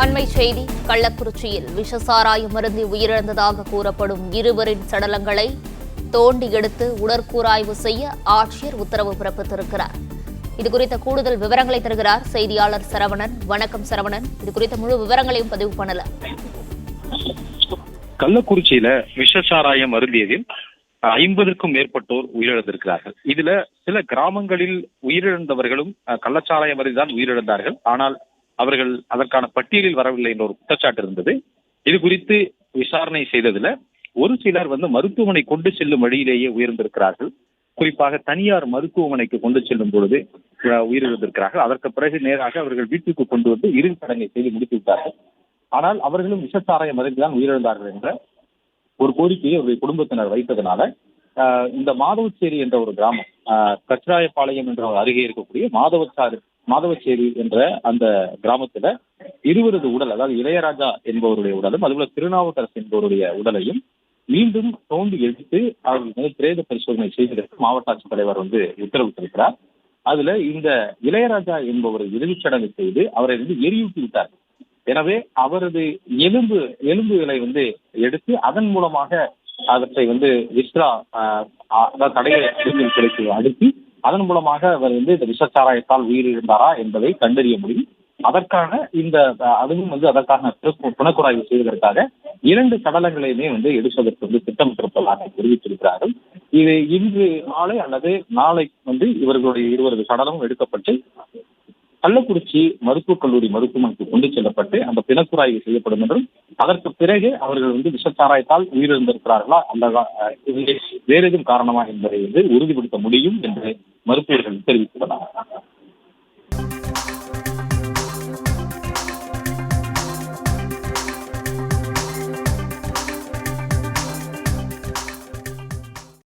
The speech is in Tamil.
அண்மை செய்தி. கள்ளக்குறிச்சியில் விஷசாராயம் அருந்தி உயிரிழந்ததாக கூறப்படும் இருவரின் சடலங்களை தோண்டி எடுத்து உடற்கூறாய்வு செய்ய ஆட்சியர் உத்தரவு பிறப்பித்திருக்கிறார். இதுகுறித்த கூடுதல் விவரங்களை தருகிறார் செய்தியாளர் சரவணன். வணக்கம் சரவணன், இதுகுறித்த முழு விவரங்களையும் பதிவு பண்ணலாம். கள்ளக்குறிச்சியில விஷசாராயம் அருந்தியதில் 50க்கும் மேற்பட்டோர் உயிரிழந்திருக்கிறார்கள். இதுல சில கிராமங்களில் உயிரிழந்தவர்களும் கள்ளச்சாராயம் அருந்திதான் உயிரிழந்தார்கள். ஆனால் அவர்கள் அதற்கான பட்டியலில் வரவில்லை என்ற ஒரு குற்றச்சாட்டு இருந்தது. இது குறித்து விசாரணை செய்ததுல ஒரு சிலர் மருத்துவமனை கொண்டு செல்லும் வழியிலேயே உயிர்ந்திருக்கிறார்கள். குறிப்பாக தனியார் மருத்துவமனைக்கு கொண்டு செல்லும் பொழுது உயிரிழந்திருக்கிறார்கள். அதற்கு பிறகு நேராக அவர்கள் வீட்டுக்கு கொண்டு வந்து இறுதி சடங்கை செய்து முடித்து விட்டார்கள். ஆனால் அவர்களும் விஷசாராயம் அருந்திதான் உயிரிழந்தார்கள் என்ற ஒரு கோரிக்கையை அவருடைய குடும்பத்தினர் வைத்ததனால இந்த மாதவச்சேரி என்ற ஒரு கிராமம், கச்சாயப்பாளையம் என்ற அருகே இருக்கக்கூடிய மாதவச்சேரி என்ற அந்த கிராமத்துல இருவரது உடல், அதாவது இளையராஜா என்பவருடைய உடலும் அதுபோல திருநாவுக்கரசு என்பவருடைய உடலையும் மீண்டும் தோண்டி எடுத்து அவர்கள் பிரேத பரிசோதனை செய்வதற்கு மாவட்ட ஆட்சித்தலைவர் உத்தரவிட்டிருக்கிறார். அதுல இந்த இளையராஜா என்பவரை இறுதிச் சடங்கு செய்து அவரை எரியூட்டி விட்டார். எனவே அவரது எலும்புகளை எடுத்து அதன் மூலமாக அவற்றை விஸ்ரா தடைய கிடைத்து அடுத்து அதன் மூலமாக அவர் இந்த விஷச்சாராயத்தால் உயிரிழந்தாரா என்பதை கண்டறிய முடியும். அதற்கான அதுவும் அதற்கான புனக்குராய்வு செய்வதற்காக 2 சடலங்களையுமே எடுப்பதற்கு திட்டமிட்டிருப்பதாக தெரிவித்திருக்கிறார்கள். இது இன்று மாலை அல்லது நாளை இவர்களுடைய இருவரது சடலமும் எடுக்கப்பட்டு கள்ளக்குறிச்சி மருத்துவக் கல்லூரி மருத்துவமனைக்கு கொண்டு செல்லப்பட்டு அந்த பிணக்குராய்வு செய்யப்படும் என்றும், அதற்கு பிறகு அவர்கள் விஷச்சாராயத்தால் உயிரிழந்திருக்கிறார்களா அல்லது வேறு எதுவும் காரணமா என்பதை உறுதிப்படுத்த முடியும் என்று மருத்துவர்கள் தெரிவித்துள்ளனர்.